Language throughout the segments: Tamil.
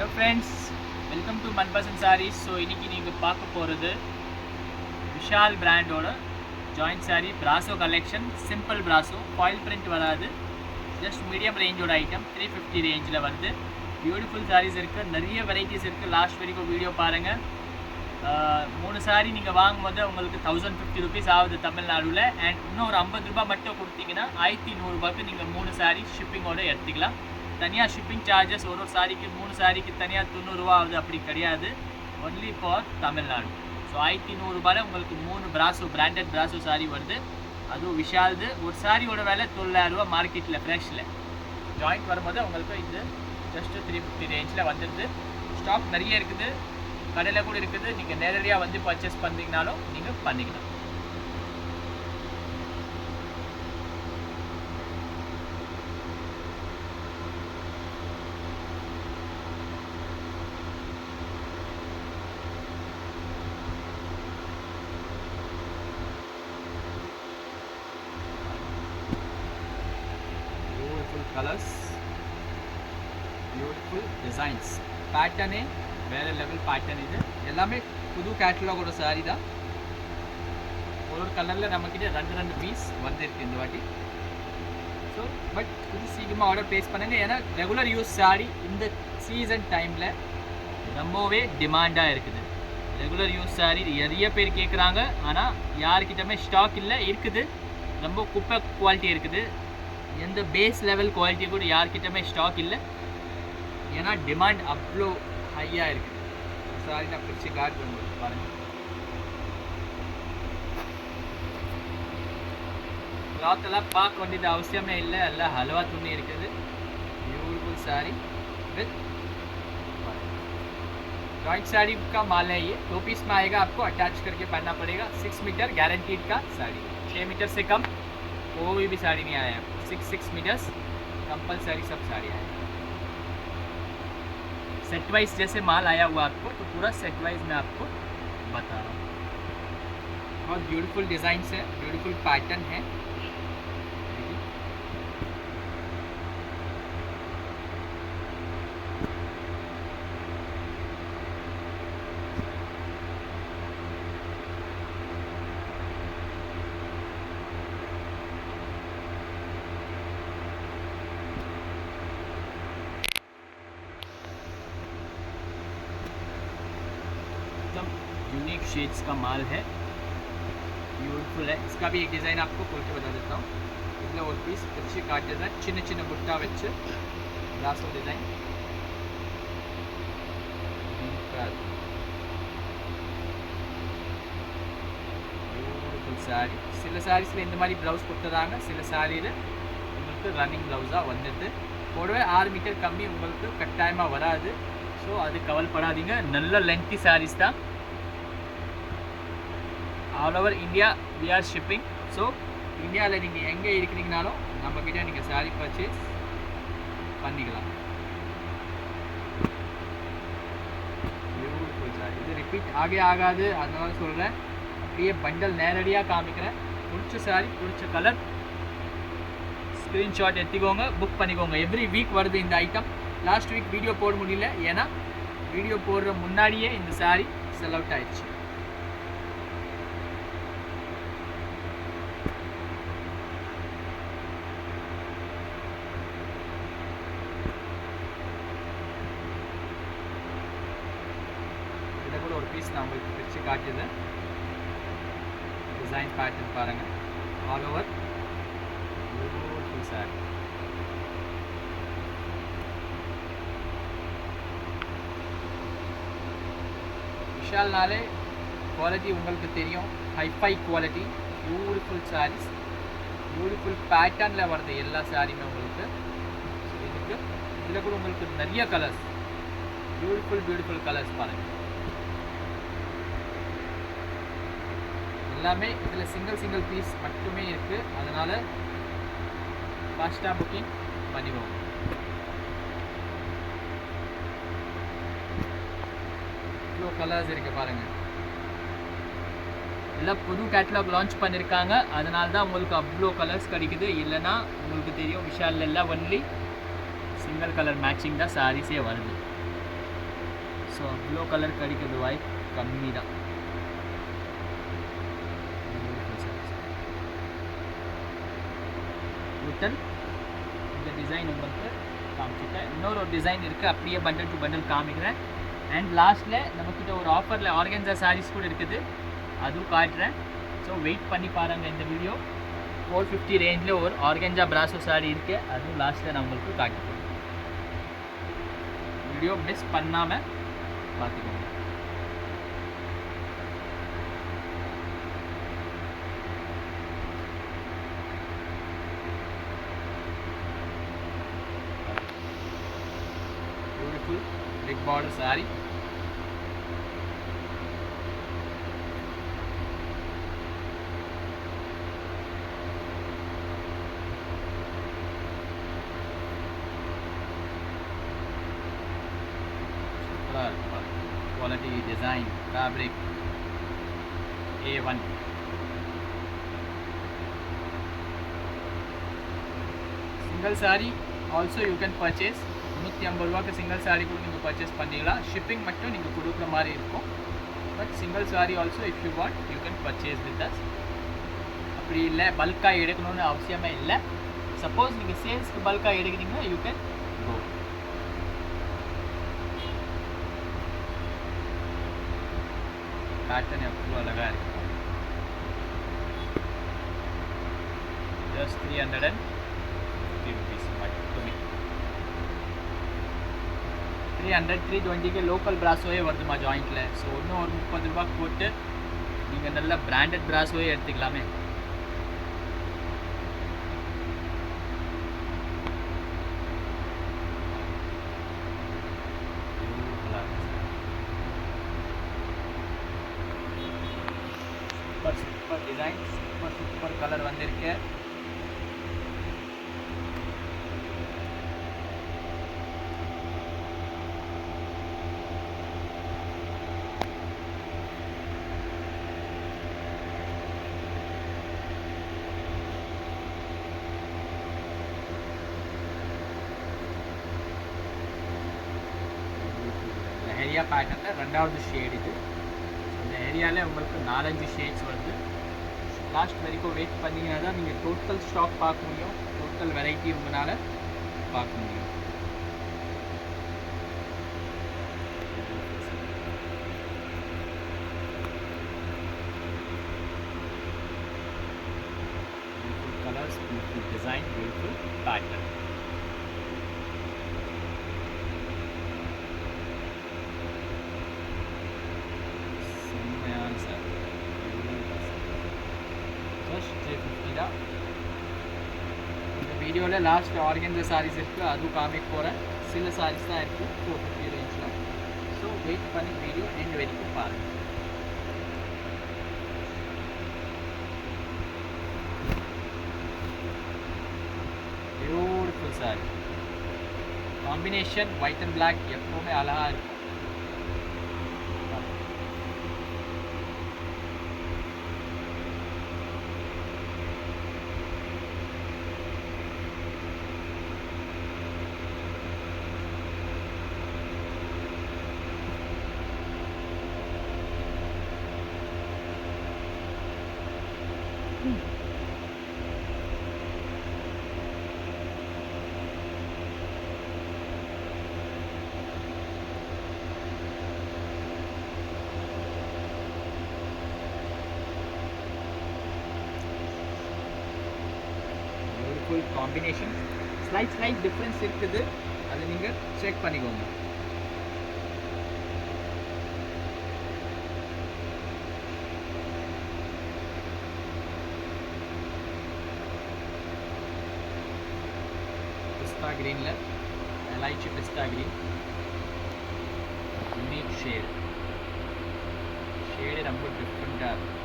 Hello friends, welcome to Manpasan Sarees. So இன்னைக்கு நீங்க பார்க்க போறது விஷால் பிராண்டோட joint saree brasso collection, simple brasso, foil print வராது, just medium range ஓட ஐட்டம் 350 ரேஞ்சில் வருது. பியூட்டிஃபுல் sarees இருக்கு, நிறைய வெரைட்டிஸ் இருக்கு. லாஸ்ட் வரைக்கும் வீடியோ பாருங்க. 3 saree நீங்கள் வாங்கும்போது உங்களுக்கு 1050 rupees ஆகுது தமிழ்நாடுல. அண்ட் இன்னும் ஒரு 50 ரூபாய் மட்டும் கொடுத்தீங்கன்னா 1100 ரூபாய்க்கு நீங்கள் 3 saree ஷிப்பிங்கோட எடுத்துக்கலாம். தனியாக ஷிப்பிங் சார்ஜஸ் ஒரு சாரிக்கு 3 சாரிக்கு தனியாக 90 ரூபா ஆகுது, அப்படி கிடையாது. Only for Tamil Nadu. ஸோ 1100 ரூபாயில் உங்களுக்கு 3 பிராசோ பிராண்டட் பிராசோ சாரி வருது. அதுவும் விஷால்து. ஒரு சாரியோட விலை 900 ரூபா மார்க்கெட்டில் ஃப்ரெஷ்ஷில். ஜாயிண்ட் வரும்போது உங்களுக்கு இது ஜஸ்ட்டு 350 ரேஞ்சில் வந்துடுது. ஸ்டாக் நிறைய இருக்குது, கடையில் கூட இருக்குது. நீங்கள் நேரடியாக வந்து பர்ச்சேஸ் பண்ணிங்கனாலும் நீங்கள் பண்ணிக்கலாம். கலர்ஸ், பியூட்டிஃபுல் டிசைன்ஸ், பேட்டர்னே வேறு லெவல் பேட்டர்ன். இது எல்லாமே புது கேட்டலாகோட சாரி தான். ஒரு கலரில் நம்மக்கிட்ட 2 பீஸ் வந்துருக்கு இந்த வாட்டி. ஸோ பட் இது சீக்கிரமாக ஆர்டர் ப்ளேஸ் பண்ணுங்கள். ஏன்னா ரெகுலர் யூஸ் சாரி இந்த சீசன் டைமில் ரொம்பவே டிமாண்டாக இருக்குது. ரெகுலர் யூஸ் சாரி நிறைய பேர் கேட்குறாங்க, ஆனால் யாருக்கிட்டமே ஸ்டாக் இல்லை. இருக்குது, ரொம்ப குப்பை குவாலிட்டி இருக்குது. எந்த பேஸ் லெவல் குவாலிட்டி கூட யார்கிட்டமே ஸ்டாக் இல்லை. ஏன்னா டிமாண்ட் அவ்வளோ ஹையாக இருக்குது. சாரி நான் பிரித்து கார்டு பண்ணுறது பாருங்கள். கிளாத் எல்லாம் பார்க்க வேண்டியது அவசியமே இல்லை, எல்லாம் ஹல்வா துணி இருக்குது. Beautiful sari with joint sari का माल है ये. 2 पीस में आएगा, आपको अटैच करके पहनना पड़ेगा. 6 मीटर गारंटीड का साड़ी. 6 मीटर से कम कोई भी साड़ी नहीं आया है. 6 मीटर्स कंपलसरी सब साड़ी आया. सेट वाइज जैसे माल आया हुआ आपको, तो पूरा सेट वाइज मैं आपको बता रहा हूँ. बहुत ब्यूटीफुल डिज़ाइन है, ब्यूटीफुल पैटर्न है. यूनिक शेड्स का माल है, ब्यूटीफुल है. इसका भी एक डिज़ाइन आपको खोल के बता देता हूँ. इसमें और पीस अच्छी काट डिज़ाइन, चिन्न चिन्न बुट्टा वच्चे ब्रासो डिज़ाइन. ब्यूटीफुल साड़ी. சில சாரீஸில் இந்த மாதிரி ப்ளவுஸ் கொடுத்துறாங்க, சில சாரியில் உங்களுக்கு ரன்னிங் ப்ளவுஸாக வந்துடுது. கூடவே 6 மீட்டர் கம்மி உங்களுக்கு கட்டாயமாக வராது. ஸோ அது கவலைப்படாதீங்க. நல்ல லென்த்தி சாரீஸ் தான். All over India we are shipping. So இந்தியாவில் நீங்கள் எங்கே இருக்கிறீங்கனாலும் நம்மக்கிட்ட நீங்கள் சாரீ பர்ச்சேஸ் பண்ணிக்கலாம். பியூட்டிஃபுல் சாரி. இது ரிப்பீட் ஆகாது, அதனால சொல்கிறேன். அப்படியே பண்டல் நேரடியாக காமிக்கிறேன். பிடிச்ச சாரி, பிடிச்ச கலர், ஸ்க்ரீன்ஷாட் எடுத்துக்கோங்க, புக் பண்ணிக்கோங்க. எவ்ரி வீக் வருது இந்த ஐட்டம். லாஸ்ட் வீக் வீடியோ போட முடியல, ஏன்னா வீடியோ போடுற முன்னாடியே இந்த சாரி செல் அவுட் ஆயிடுச்சு. இதை கூட ஒரு பீஸ் நான் உங்களுக்கு பிரித்து காட்டுது. டிசைன் பேட்டர்ன் பாருங்கள், ஆல் ஓவர் பியூட்டிஃபுல் சாரி. விஷால்னாலே குவாலிட்டி உங்களுக்கு தெரியும், hi fi quality. Beautiful saris, beautiful பேட்டர்னில் வருது எல்லா சாரியுமே உங்களுக்கு. இதுக்கு இதில் கூட உங்களுக்கு நிறைய கலர்ஸ், பியூட்டிஃபுல் கலர்ஸ் பாருங்கள். எல்லாமே இதில் சிங்கிள் பீஸ் மட்டுமே இருக்குது, அதனால் ஃபாஸ்ட்டாக புக்கிங் பண்ணிடுவோம். இவ்வளோ கலர்ஸ் இருக்குது பாருங்கள். எல்லாம் புது கேட்டலாக் லான்ச் பண்ணியிருக்காங்க, அதனால தான் உங்களுக்கு அவ்வளோ கலர்ஸ் கிடைக்குது. இல்லைனா உங்களுக்கு தெரியும் விஷால் எல்லாம் ஒன்லி சிங்கிள் கலர் மேட்சிங் தான் சாரீஸே வருது. ஸோ அவ்வளோ கலர் கிடைக்கிறது வாய்ப்பு கம்மி தான். இந்த டிசைன் உங்களுக்கு காமிச்சிட்டேன். இன்னொரு டிசைன் இருக்குது, அப்படியே பண்டல் டு பண்டல் காமிக்கிறேன். அண்ட் லாஸ்ட்டில் நம்மக்கிட்ட ஒரு ஆஃபரில் ஆர்கன்ஸா சாரீஸ் கூட இருக்குது, அதுவும் காட்டுறேன். ஸோ வெயிட் பண்ணி பாருங்கள். இந்த வீடியோ 450 ரேஞ்சில் ஒரு ஆர்கன்ஸா பிராசோ சாரீ இருக்குது, அதுவும் லாஸ்ட்டில் நான் உங்களுக்கு காட்டிக்கிறேன். வீடியோ மிஸ் பண்ணாமல் பார்த்துக்கோங்க. Beautiful big border sari. Quality design, fabric A1. Single saree also you can purchase. 150 ரூபாய்க்கு சிங்கிள் சாரீ கூட நீங்கள் பர்ச்சேஸ் பண்ணிக்கலாம். ஷிப்பிங் மட்டும் நீங்கள் கொடுக்குற மாதிரி இருக்கும். But single sari also if you want you can purchase with us. அப்படி இல்லை பல்காக எடுக்கணும்னு அவசியமே இல்லை. சப்போஸ் நீங்கள் சேல்ஸ்க்கு பல்காக எடுக்கிறீங்கன்னா யூ கேன் கோ. பேட்டர்ன் எவ்வளோ அழகாக இருக்கு. ஜஸ்ட் 350 rupees மட்டுமே. 300-320க்கு லோக்கல் பிராஸோவே வருதுமா ஜாயிண்ட்டில். ஸோ இன்னும் ஒரு 30 ரூபா போட்டு நீங்கள் நல்ல பிராண்டட் பிராஸோவே எடுத்துக்கலாமே. சூப்பர் டிசைன், சூப்பர் கலர் வந்திருக்கு. லெஹரியா பேட்டர்னில் ரெண்டாவது ஷேட் இது. இந்த ஏரியாவில் உங்களுக்கு 4-5 ஷேட்ஸ் வருது. லாஸ்ட் வரைக்கும் வெயிட் பண்ணிங்கன்னா தான் நீங்கள் டோட்டல் ஸ்டாக் பார்க்க முடியும், டோட்டல் வெரைட்டி உங்களால் பார்க்க முடியும். Beautiful colours, beautiful design, beautiful pattern. இந்த வீடியோவில் லாஸ்ட் ஆர்கன்ஸா சாரீஸ் இருக்குது, அதுவும் காமிக்க போகிறேன். சில சாரீஸ் தான் இருக்குது 450 ரேஞ்சில். ஸோ வெயிட் பண்ணி வீடியோ எண்ட் வரைக்கும் பாருங்கள். Beautiful sari combination white and black எப்போவுமே அழகாக இருக்கும். Beautiful combination. Slight difference இருக்குது, அதை நீங்கள் செக் பண்ணிக்கோங்க. பிஸ்தா கிரீனில் எலைச்சி பிஸ்தா கிரீன், யூனிக் ஷேடு ரொம்ப டிஃப்ரெண்ட்டாக இருக்கும்.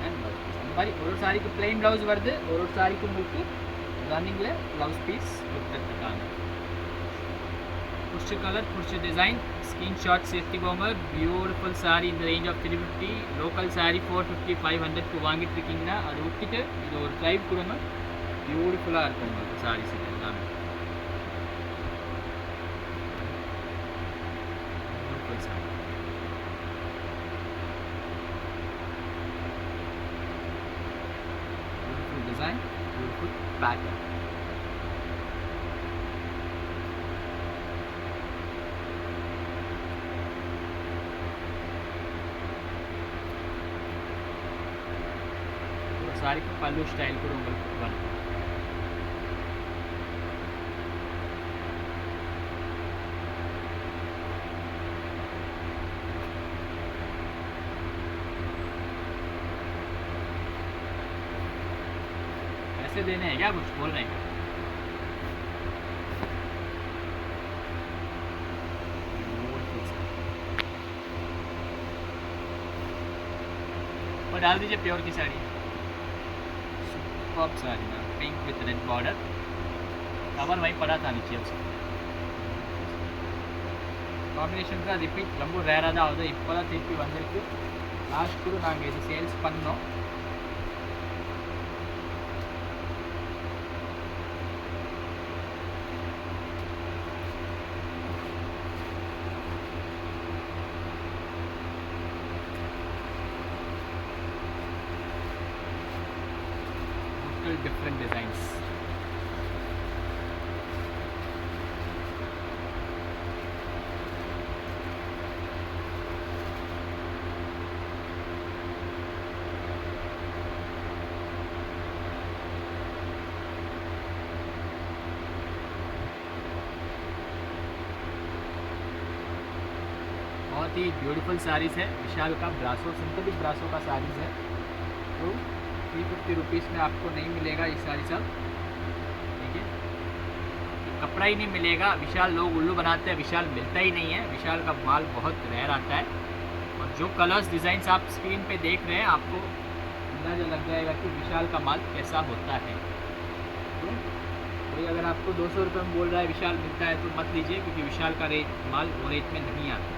அண்ட் அந்த மாதிரி ஒரு சாரிக்கு பிளெயின் ப்ளவுஸ் வருது, ஒரு சாரிக்கு உங்களுக்கு ரன்னிங்கில் ப்ளவுஸ் பீஸ் கொடுத்துருக்காங்க. பிடிச்ச கலர், பிடிச்ச டிசைன், ஸ்க்ரீன்ஷாட்ஸ் எடுத்துக்கோங்க. பியூட்டிஃபுல் சாரீ இந்த ரேஞ்ச் ஆஃப் 350. லோக்கல் சாரீ 450-500க்கு வாங்கிட்டு இருக்கீங்கன்னா அதை விட்டுட்டு இது ஒரு ட்ரை கொடுங்க. பியூட்டிஃபுல்லாக இருக்கும் உங்களுக்கு சாரீஸ் எல்லாமே. Sari. Beautiful design, beautiful pattern. Sari को पल्लू स्टाइल को बन पैसे देने हैं क्या, कुछ बोल रहे हैं? और डाल दीजिए प्योर की साड़ी. सुपर्ब साड़ी ना, pink with red border. Cover वहीं पड़ा था नीचे. காம்பினேஷன் தான் ரிப்பீட் ரொம்ப ரேராக தான் ஆகுது. இப்போ தான் திருப்பி வந்திருக்கு. லாஸ்ட் கூட நாங்கள் இது சேல்ஸ் பண்ணோம். different designs. बहुत ही ब्यूटीफुल साड़ीज़ है. विशाल का ब्रासो, सिंथेटिक ब्रासो का साड़ीज़ है. तो 350 रुपीज़ में आपको नहीं मिलेगा ये साड़ी सब. ठीक है, कपड़ा ही नहीं मिलेगा. विशाल लोग उल्लू बनाते हैं, विशाल मिलता ही नहीं है. विशाल का माल बहुत रेयर आता है. और जो कलर्स डिज़ाइंस आप स्क्रीन पे देख रहे हैं, आपको अंदाज़ा लग जाएगा कि विशाल का माल कैसा होता है. तो कोई अगर आपको 200 रुपये में बोल रहा है विशाल मिलता है तो मत लीजिए, क्योंकि विशाल का माल वो रेट में नहीं आता.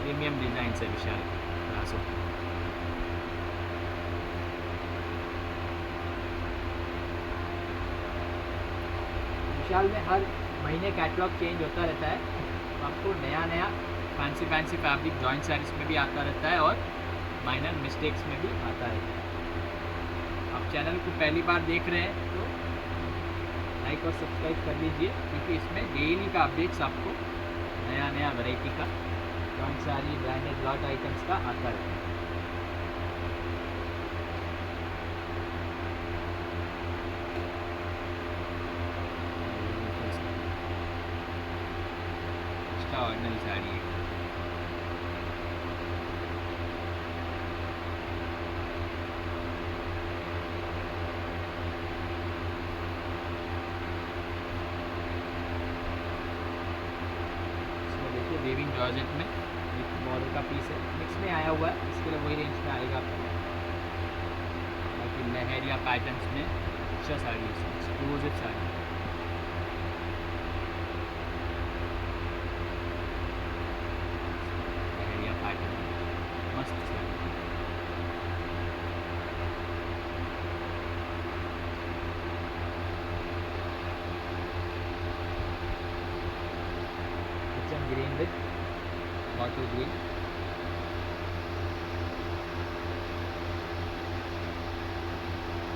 प्रीमियम डिज़ाइन है विशाल ब्रासो. विशाल में हर महीने कैटलॉग चेंज होता रहता है. तो आपको नया नया फैंसी फैब्रिक जॉइंट साड़ीज़ में भी आता रहता है और माइनर मिस्टेक्स में भी आता रहता है. आप चैनल को पहली बार देख रहे हैं तो लाइक और सब्सक्राइब कर लीजिए, क्योंकि इसमें डेली का अपडेट्स आपको नया नया वैरायटी का joint sari branded lot items का आता रहता है. ऑर्डिनरी साड़ी है. देखिए वेविंग जॉर्जेट में एक बॉर्डर का पीस है, मिक्स में आया हुआ है, इसके लिए वही रेंज में आएगा आपको. बाकी लहरिया पैटर्न्स में अच्छा साड़ी है, एक्सक्लूसिव साड़ी. मस्त साड़ी. Kitchen green with bottle green.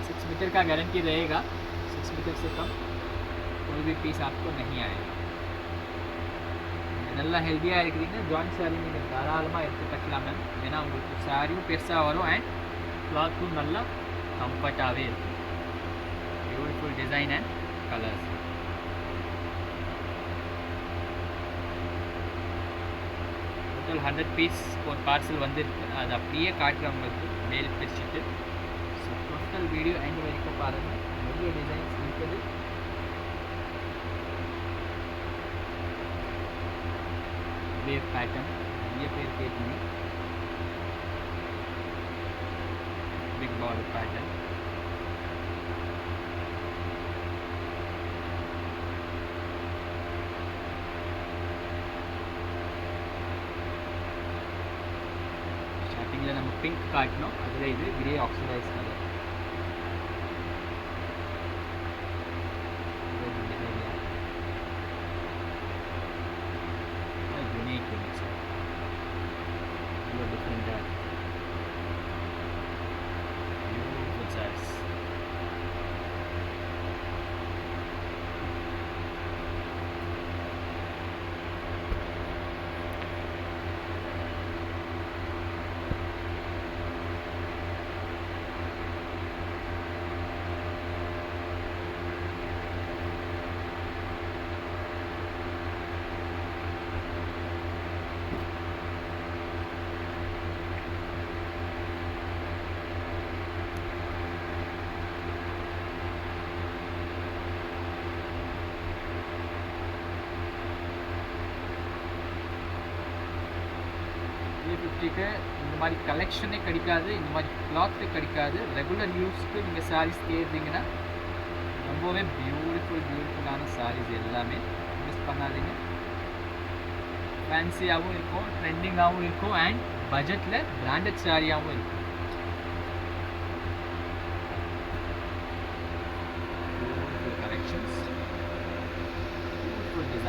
Six metre का गारंटी रहेगा. 6 मीटर से कम कोई भी पीस आपको नहीं आएगा. நல்லா ஹெல்தியாக இருக்கிறீங்க, ஜாயிண்ட் சாரி நீங்கள் தாராளமாக எடுத்துக்கலாம் மேம். ஏன்னா உங்களுக்கு சாரியும் பெருசாக வரும் அண்ட் கிளாத்தும் நல்லா கம்ஃபர்ட்டாகவே இருக்கும். Beautiful design and colours. Total 100 piece ஒரு பார்சல் வந்துருக்கு. அது அப்படியே காட்டுறேன் உங்களுக்கு மேல் பிரிச்சுட்டு. ஸோ டோட்டல் வீடியோ எண்ட் வரைக்கும் பாருங்கள். நிறைய டிசைன்ஸ் இருக்குது. वेव पैटर्न ये पेड़ के में बिग बॉर्डर पैटर्न. स्टार्टिंग नम पिंक काटनो अदर इधर ग्रे ऑक्सीडाइज कलर. 450க்கு இந்த மாதிரி கலெக்ஷனே கிடைக்காது, இந்த மாதிரி கிளாத்து கிடைக்காது. ரெகுலர் யூஸ்க்கு நீங்கள் சாரீஸ் தேடுறீங்கன்னா ரொம்பவே பியூட்டிஃபுல்லான சாரீஸ் எல்லாமே மிஸ் பண்ணாதீங்க. ஃபேன்சியாகவும் இருக்கும், ட்ரெண்டிங்காகவும் இருக்கும், அண்ட் பட்ஜெட்டில் பிராண்டட் சாரியாகவும் இருக்கும். பியூட்டிஃபுல் கலெக்ஷன்ஸ், பியூட்டிஃபுல்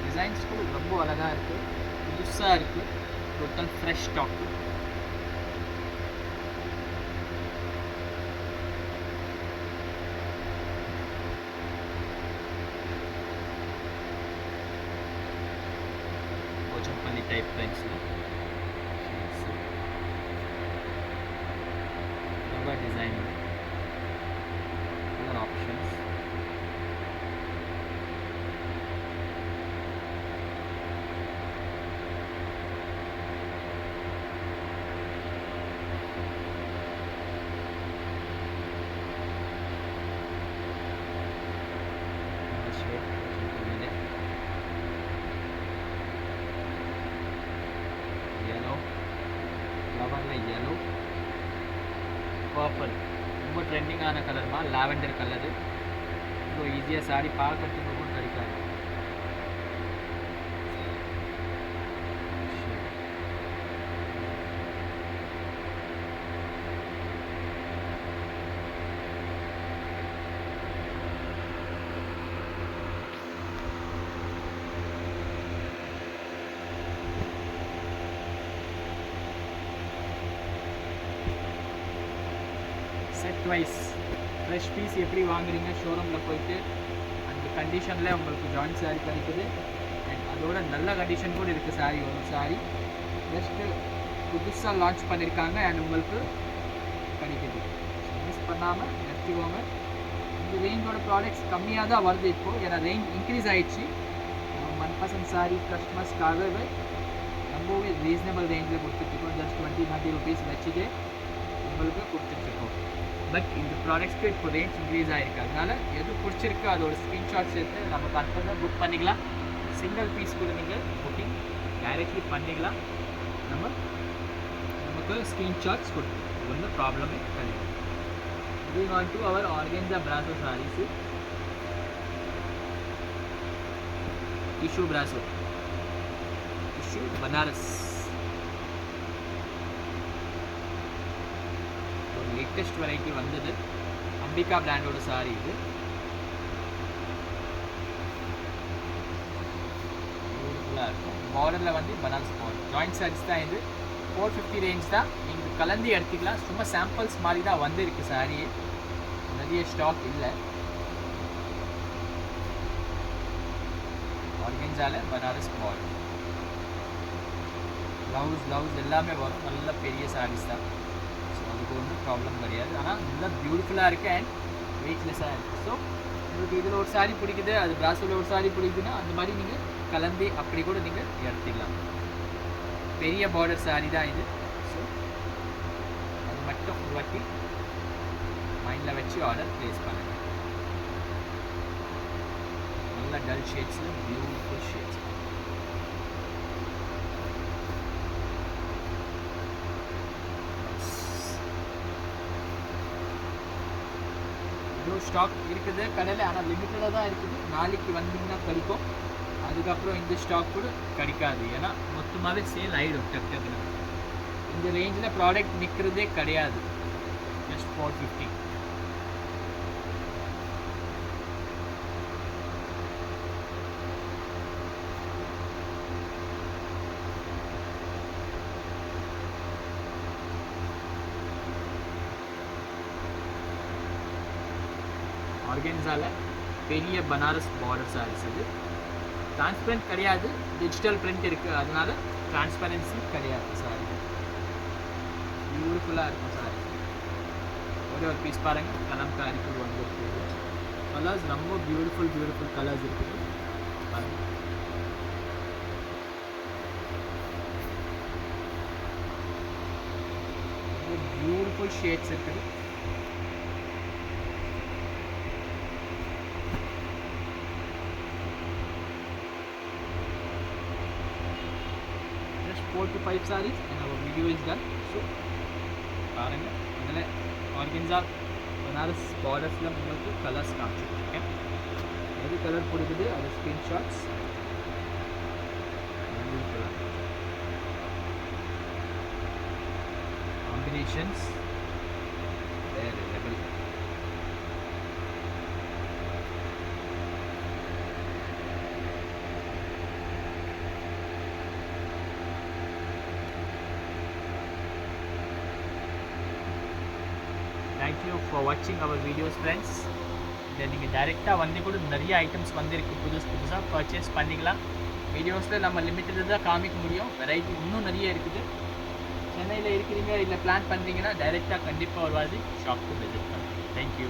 டிசைன்ஸ் கூட ரொம்ப அழகாக இருக்குது, புதுசாக இருக்குது, total fresh stock. Pochampally type பிரிண்ட்ஸில் ரொம்ப design, colour options. yellow, purple, ரொம்ப ட்ரெண்டிங்கான கலர்மா, லாவெண்டர் கலரு. இவ்வளோ ஈஸியாக சாரி பார்க்கறதுக்கு கிடைக்காது. செட் வைஸ் ஃப்ரெஷ் பீஸ் எப்படி வாங்குறீங்க ஷோரூமில் போயிட்டு அந்த கண்டிஷனில் உங்களுக்கு ஜாயின்ட் சாரீ கிடைக்குது. அண்ட் அதோட நல்ல கண்டிஷன் கூட இருக்குது சாரீ. ஒரு சாரீ ஜஸ்ட்டு புதுசாக லான்ச் பண்ணியிருக்காங்க அண்ட் உங்களுக்கு கிடைக்குது. மிஸ் பண்ணாமல் எடுத்துக்கோங்க. இந்த ரேஞ்சோட ப்ராடக்ட்ஸ் கம்மியாக தான் வருது இப்போது, ஏன்னா ரேஞ்ச் இன்க்ரீஸ் ஆகிடுச்சு. மன்பசந்த் சாரீ கஸ்டமர்ஸ்க்காகவே ரொம்பவே ரீசனபிள் ரேஞ்சில் கொடுத்துட்ருக்கோம். ஜஸ்ட் 20-30 ருபீஸ் வச்சுட்டு உங்களுக்கு கொடுத்துட்ருக்கோம். பட் இந்த ப்ராடக்ட்ஸ்க்கு இப்போ ரேஞ்ச் இன்க்ரீஸ் ஆகிருக்கு. அதனால் எது பிடிச்சிருக்கு அதோட ஸ்க்ரீன்ஷாட்ஸ் எடுத்து நம்ம கன்ஃபார்மாக புக் பண்ணிக்கலாம். சிங்கிள் பீஸ் கூட நீங்கள் புக்கிங் டைரெக்ட்லி பண்ணிக்கலாம். நமக்கு ஸ்க்ரீன்ஷாட்ஸ் கொடுக்கும், ஒன்றும் ப்ராப்ளமே கிடையாது. Moving on to our organza brasso saris. Tissue brasso, tissue Banaras, latest variety வந்தது. அம்பிகா பிராண்டோட சாரி இது. பியூட்டிஃபுல்லாக இருக்கும். பார்டரில் வந்து பனாரஸ் பார்டர் ஜாயிண்ட் சாரீஸ் தான் இது. 450 ரேஞ்ச் தான். நீங்கள் கலந்து எடுத்துக்கலாம். சும்மா சாம்பிள்ஸ் மாதிரி தான் வந்துருக்கு சாரியே, நிறைய ஸ்டாக் இல்லை. ஆர்கென்ஸால பனாரஸ் பார்டர், ப்ளவுஸ் எல்லாமே வரும். நல்ல பெரிய சாரீஸ் தான், அதுக்கு ஒன்றும் ப்ராப்ளம் கிடையாது. ஆனால் நல்லா பியூட்டிஃபுல்லாக இருக்குது அண்ட் வெயிட்லெஸ்ஸாக இருக்குது. ஸோ உங்களுக்கு இதில் ஒரு சாரீ பிடிக்குது, அது பிராஸோவில் ஒரு சாரீ பிடிக்குதுன்னா அந்த மாதிரி நீங்கள் கலந்து அப்படி கூட நீங்கள் எடுத்துக்கலாம். பெரிய பார்டர் சாரீ தான் இது. ஸோ அது மட்டும் ஒரு வாட்டி மைண்டில் வச்சு ஆர்டர் ப்ளேஸ் பண்ணுங்கள். நல்ல டல் ஷேட்ஸில் பியூட்டிஃபுல் ஷேட்ஸ். ஸ்டாக் இருக்குது கடையில், ஆனால் லிமிட்டடாக தான் இருக்குது. நாளைக்கு வந்தீங்கன்னா கிடைக்கும், அதுக்கப்புறம் இந்த ஸ்டாக் கூட கிடைக்காது. ஏன்னா மொத்தமாகவே சேல் ஆகிடும் டக்குன்னு. இந்த ரேஞ்சில் ப்ராடக்ட் நிற்கிறதே கிடையாது. ஜஸ்ட் 450. ஆர்கென்ஸால பெரிய பனாரஸ் பார்டர் சாரீஸ். இது டிரான்ஸ்பரண்ட் கிடையாது, டிஜிட்டல் பிரிண்ட் இருக்குது, அதனால டிரான்ஸ்பரன்சி கிடையாது. சாரி பியூட்டிஃபுல்லாக இருக்கும் சாரி. ஒரே ஒரு பீஸ் பாருங்கள், கலம்காரிக்கு வந்துருக்கு. கலர்ஸ் ரொம்ப பியூட்டிஃபுல் கலர்ஸ் இருக்குது பாருங்கள். ரொம்ப பியூட்டிஃபுல் ஷேட்ஸ் இருக்குது. 4 to 5 sarees and our video is done. So பாருங்க அதில் ஆர்கன்ஸா பனாரஸ் பார்டர்ஸில் உங்களுக்கு கலர்ஸ் காமிச்சிருக்கேன். எது கலர் கொடுக்குது அது ஸ்க்ரீன்ஷாட்ஸ். காம்பினேஷன்ஸ் வேறு level. Thank you for watching our videos friends. இதை நீங்கள் டைரெக்டாக வந்து கூட நிறைய ஐட்டம்ஸ் வந்திருக்கு, புதுசாக பர்ச்சேஸ் பண்ணிக்கலாம். வீடியோஸில் நம்ம லிமிட்டட் தான் காமிக்க முடியும், வெரைட்டி இன்னும் நிறைய இருக்குது. சென்னையில் இருக்கிறீங்க இல்லை பிளான் பண்ணுறீங்கன்னா டைரெக்டாக கண்டிப்பாக ஒரு வாசி ஷாப்புக்கு விசிட் பண்ணுங்கள். தேங்க்யூ.